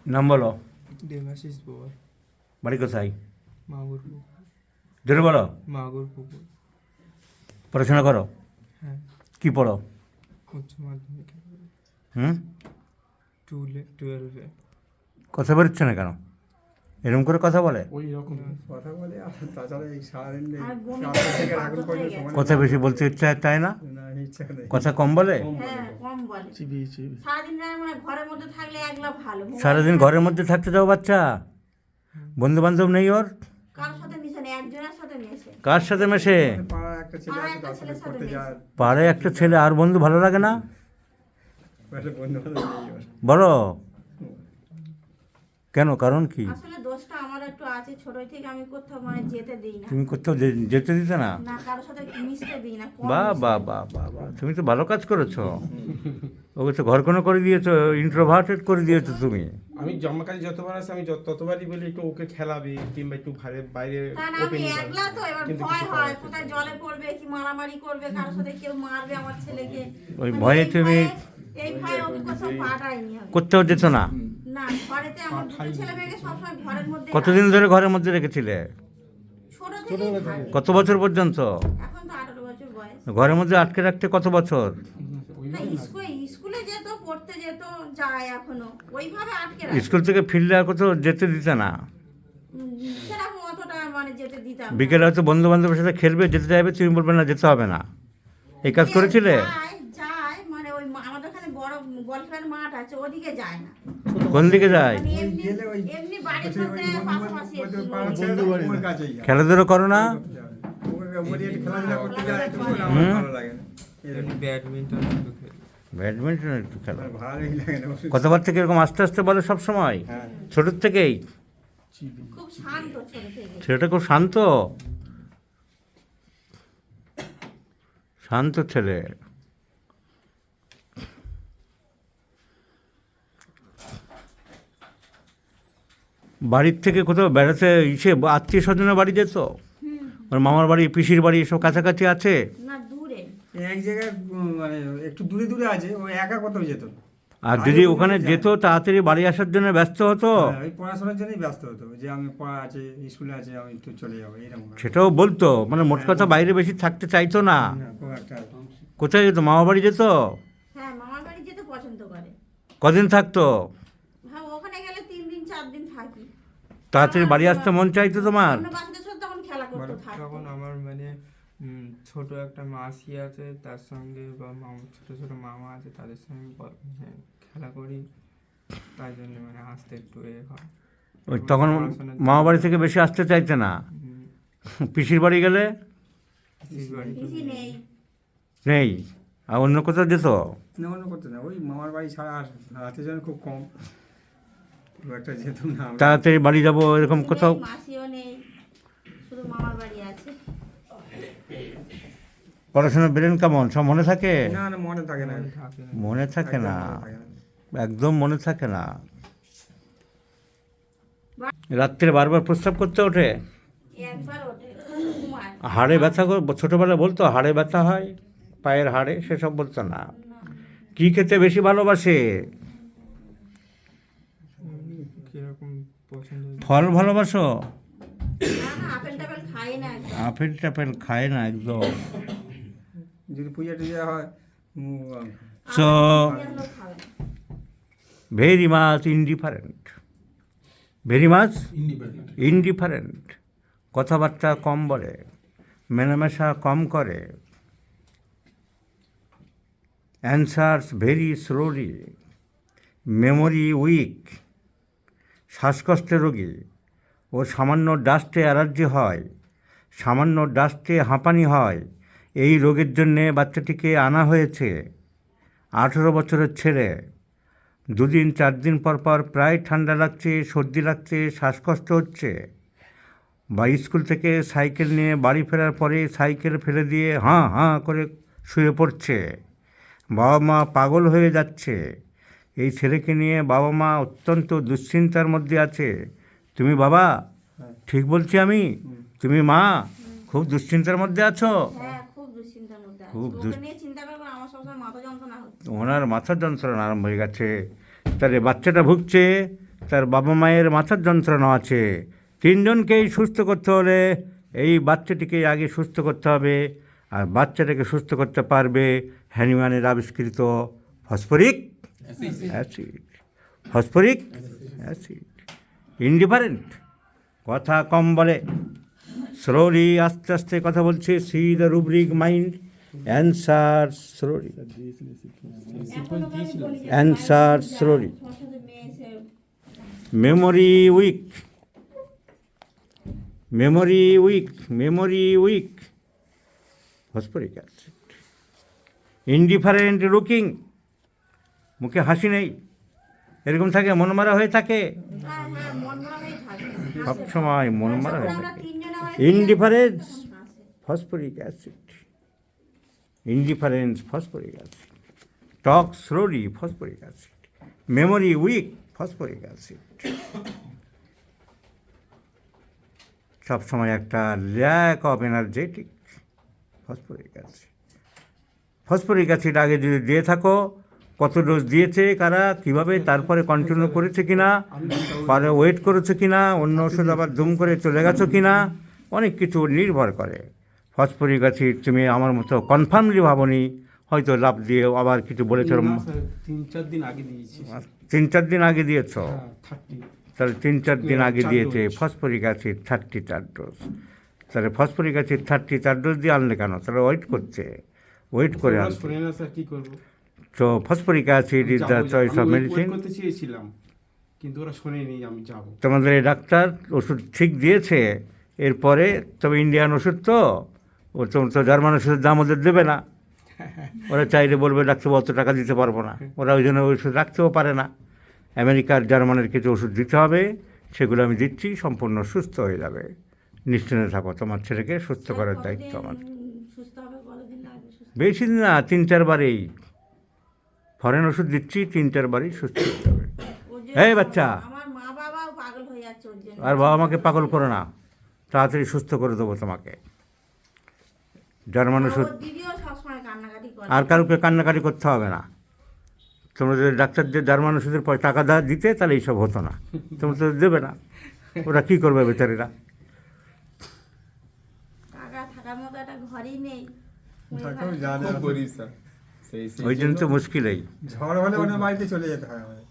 নাম বলো। দেবাশিস পর। বাড়ি কোথায়? মাগুর পুকুর। জোরে বলো। মাগুর পুকুর। পড়াশোনা করো? হ্যাঁ, কি পড়ো? উচ্চ মাধ্যমিক হুম, 12-এ। কথা বেরোচ্ছে না কেন? এরকম করে কথা বলে? ওই রকম কথা বলে। আর তাছাড়া এই সারাদিন এই আর বমি রাস্তা থেকে করে রাখুন বন্ধ করে হয়ে গেছে। সময় কথা বেশি বলতে ইচ্ছা তাই না? না, ইচ্ছা নেই। কথা কম বলে? কম হ্যাঁ, বলে। কম বলে। চিবি চিবি। সারাদিন মানে ঘরের মধ্যে থাকলে একলা ভালো। সারাদিন ঘরের মধ্যে থাকতে দাও বাচ্চা? বন্ধু বান্ধব নেই ওর? কারোর সাথে মিশে না, একজনের সাথে মিশে। কার সাথে মেশে? পাড়ায় একটা ছেলে পাড়ায় আছে, একটা তার সাথে ছেলের সাথে পড়তে যায়। পাড়ে একটা ছেলে, আর বন্ধু ভালো লাগে না? বলে বন্ধু বান্ধব নেই ওর। বলো কেন, কারণ কি? আসলে দোষটা আমার একটু আছে, ছোটই থেকে আমি কোথাও মানে যেতে দিই না। তুমি কোথাও যেতে দিতে না? না, কারোর সাথে মিশতে দিই না। কম বাহ মিশি। বাহ বাহ বাহ বাহ, তুমি তো ভালো কাজ করেছো। ওকে তো ঘর কোনো করে দিয়েছো, ইন্ট্রোভার্টেড করে দিয়েছো তুমি। আমি জন্মকালী যতবার আসে আমি ততবারই বলি একটু ওকে খেলাবি কিংবা একটু বাইরে তা না, আমি ওপেনিং একলা তো, এবার কিন্তু ভয় কিছু হয় করার কোথায় জলে পড়বে কি মারামারি করবে, কারোর সাথে কেউ মারবে আমার ছেলেকে। ওই মানে ভয়ে এই তুমি- এই ভয়ে ওকে কোথাও পাঠাইনি আমি। কোথাও যেত না? না, ঘরেতে আমার দুটো ছেলে মেয়েকে সবসময় ঘরের মধ্যে কতদিন ধরে ঘরের মধ্যে রেখেছিলে? ছোট থেকেই থাকে। কত বছর পর্যন্ত? এখন তো 18 বছর বয়স। ঘরের মধ্যে আটকে রাখতে কত বছর? না, স্কুলে যেত, পড়তে যেত, যায় এখনো ওইভাবে আটকে রাখে। স্কুল থেকে ফিরলে আর কোথাও যেতে দিতে না? সেরকম অতটা মানে যেতে দিতাম না। বিকেলে হয়তো বন্ধু বান্ধবের সাথে খেলবে, যেতে চাইবে, তুমি বলবে না যেতে হবে না। এই কাজ করেছিলে? যায় মানে ওই আমাদের ওখানে বড় বল খেলার মাঠ আছে, ওদিকে যায় না। কোন দিকে যায়? মানে ওই গেলে ওই এমনি বাড়ির ওই মধ্যে পাশাপাশি একটু পাড়ার ওই- ছেলেটা ওর কাছেই যায়। খেলাধুলো করো না? ওকে বলি একটু খেলাধুলা করতে যায়, একটু বলে আমার হুম। ভালো লাগে না। এরকম ব্যাডমিন্টন শুধু খেলি। ব্যাডমিন্টন একটু খেলো। আমার ভালোই লাগে না। কতবার থেকে এরকম আস্তে আস্তে বলে সব সময়? হ্যাঁ। ছোটোর থেকেই? চিবি। খুব শান্ত ছোট থেকে। ছেলেটা খুব শান্ত, শান্ত ছেলে। বাড়ির থেকে কোথাও বেড়াতে আত্মীয় স্বজনের বাড়ি যেত? ওর মামার বাড়ি, পিসির বাড়ি এসব কাছাকাছি আছে? না, দূরে। এক জায়গায় মানে একটু দূরে দূরে আছে, ও একা কোথাও যেত না। আর যদি ওখানে যেত তাড়াতাড়ি বাড়ি আসার জন্য ব্যস্ত হতো? হ্যাঁ, ওই পড়াশোনার জন্যই ব্যস্ত হতো, যে আমি পড়া আছে, স্কুলে আছে, আমি একটু চলে যাবো এরকম। সেটাও বলতো, মানে মোট কথা বাইরে বেশি থাকতে চাইতো না। না, খুব একটা কোথায় যেত? মামা বাড়ি যেত? হ্যাঁ, মামার বাড়ি যেতে পছন্দ করে। কদিন থাকতো? হ্যাঁ, ওখানে গেলে 3 দিন 4 দিন থাকি। তাড়াতাড়ি বাড়ি আসতে মন চাইতো তোমার? অন্য বাচ্চাদের সাথে তখন খেলা করতে থাকতো। তখন আমার মানে ছোট একটা মাসি আছে, তার সঙ্গে বা ছোট ছোট মামা আছে, তাদের সঙ্গে মানে খেলা করি, তাই জন্য মানে আসতে একটু হয়। ওই তখন মামা বাড়ি থেকে বেশি আসতে চাইতে না। পিসির বাড়ি গেলে? পিসির বাড়ি তো বেশি নেই। নেই। আর অন্য কোথাও যেত? না, অন্য করতে না, ওই মামার বাড়ি ছাড়া আর রাতের জন্য খুব কম, খুব একটা যেতাম না আমরা। তাড়াতাড়ি বাড়ি যাবো এরকম কিছু কোথাও? নেই, মাসিও নেই, শুধু মামার বাড়ি আছে। পড়াশোনা ব্রেন কেমন, সব মনে থাকে? না না, মনে থাকে না, থাকে না। মনে থাকে না, একদম মনে থাকে না। একদম মনে থাকে না। রাত্রে বারবার প্রস্রাব করতে ওঠে? একবার ওঠে, ঘুমায়। হাড়ে ব্যথা ছোটোবেলায় বলতো হাড়ে ব্যথা হয়, পায়ের হাড়ে, সেসব বলতো না। না, কী খেতে বেশি ভালোবাসে? এমনি কিরকম পছন্দ? ফল ভালোবাসো? না, আপেল টাপেল খাই না একদম। আপেল টাপেল খায় না একদম। যদি পূজা টুজা হয় সো আপেল টাপেল খাবে না। Very much indifferent, very much indifferent. কথাবার্তা কম বলে, মেলামেশা কম করে, answers very slowly, memory weak, শ্বাসকষ্টের রোগী। ও সামান্য ডাস্টে অ্যালার্জি হয়, সামান্য ডাস্টে হাঁপানি হয়। এই রোগের জন্যে বাচ্চাটিকে আনা হয়েছে। 18 বছরের ছেলে, 2 দিন 4 দিন পর পর প্রায় ঠান্ডা লাগছে, সর্দি লাগছে, শ্বাসকষ্ট হচ্ছে। বা স্কুল থেকে সাইকেল নিয়ে বাড়ি ফেরার পরে সাইকেল ফেলে দিয়ে হাঁ হাঁ করে শুয়ে পড়ছে। বাবা মা পাগল হয়ে যাচ্ছে। এই ছেলেকে নিয়ে বাবা মা অত্যন্ত দুশ্চিন্তার মধ্যে আছে। তুমি বাবা, ঠিক বলছি আমি? তুমি মা, খুব দুশ্চিন্তার মধ্যে আছো? হ্যাঁ, খুব দুশ্চিন্তার মধ্যে আছি। খুব ওকে নিয়ে চিন্তা করবো, আমার সবসময় মাথা যন্ত্রণা হচ্ছে। ওনার মাথার যন্ত্রণা আরম্ভ হয়ে গেছে। তাহলে বাচ্চাটা ভুগছে, তার বাবা মায়ের মাথার যন্ত্রণা আছে, তিনজনকেই সুস্থ করতে হলে এই বাচ্চাটিকে আগে সুস্থ করতে হবে, আর বাচ্চাটাকে সুস্থ করতে পারবে হ্যানিম্যানের আবিষ্কৃত phosphoric acid. Phosphoric acid indifferent, কথা কম বলে, স্লোলি আস্তে আস্তে কথা বলছে। C the rubric mind, answer slowly, answer slowly. Memory weak, memory weak, memory weak, phosphoric acid. Indifferent looking, মুখে হাসি নেই, এরকম থাকে, মনমারা হয়ে থাকে, হ্যাঁ হ্যাঁ মন মরা হয়ে থাকে সবসময় মনমারা হয়ে আমরা থাকে। তিনজনে হয় indifference, phosphoric acid, indifference, phosphoric acid. Talk slowly, phosphoric acid. Memory weak, phosphoric acid. সবসময় একটা lack of energetic, phosphoric acid. Phosphoric acid আগে যদি দিয়ে থাকো, কত ডোজ দিয়েছে কারা, কীভাবে, তারপরে কন্টিনিউ করেছে কিনা, পরে ওয়েট করেছে কিনা, অন্য ওষুধ আবার দুম করে চলে গেছো কিনা, অনেক কিছু নির্ভর করে। ফসফরিক অ্যাসিড তুমি আমার মতো কনফার্মলি ভাবনি, হয়তো লাভ দিয়ে আবার কিছু বলেছ। 3-4 দিন আগে দিয়েছি। 3-4 দিন আগে দিয়েছ, 30। তাহলে 3-4 দিন আগে 4 দিয়েছে ডোজ। Phosphoric acid 34 dose. তাহলে ফসফরিক অ্যাসিড 34 ডোজ দিয়ে আনলে কেন? তাহলে ওয়েট করছে, ওয়েট করে ওরা আনছে। শোনে না স্যার, কি করবো? তো phosphoric acid is the choice of আমি মেডিসিন। wait করতে চেয়েছিলাম, কিন্তু ওরা শোনেনি আমি যাবো। তোমাদের এই ডাক্তার ওষুধ ঠিক দিয়েছে, এরপরে তবে ইন্ডিয়ান ওষুধ তো, ও তো জার্মান ওষুধের দাম ওদের দেবে না, ওরা চাইলে বলবে ডাক্তারবাবু অত টাকা দিতে পারবো না, ওরা ওই জন্য ওষুধ রাখতেও পারে না। আমেরিকার জার্মানের কিছু ওষুধ দিতে হবে, সেগুলো আমি দিচ্ছি, সম্পূর্ণ সুস্থ হয়ে যাবে, নিশ্চিন্তে থাকো, তোমার ছেলেকে সুস্থ করার দায়িত্ব আমার। সুস্থ হবে কতদিন লাগবে সুস্থ বেশি দিন না, 3-4 বারেই ফরেন ওষুধ দিচ্ছি, 3-4 বারেই সুস্থ হয়ে যাবে। ওর জন্য এই বাচ্চা, আমার মা বাবাও পাগল হয়ে যাচ্ছে ওর জন্য আর বাবা মাকে পাগল করো না, তাড়াতাড়ি সুস্থ করে দেবো তোমাকে। জার্মান ওষুধ, ওর দিদিও সবসময় কান্নাকাটি করে আর কারোকে কান্নাকাটি করতে হবে না। তোমরা যদি ডাক্তারদের জার্মান ওষুধের পর টাকা দিতে, তাহলে এইসব হতো না, তোমরা তো দেবে না, ওরা কী করবে বেচারিরা? টাকা থাকার মতো একটা ঘরই নেই থাকেও যা খুব গরিব স্যার, সেই ওই জন্য তো মুশকিলেই। ঝড় হলে ওনার বাড়িতে চলে যেতে হয় আমাদের।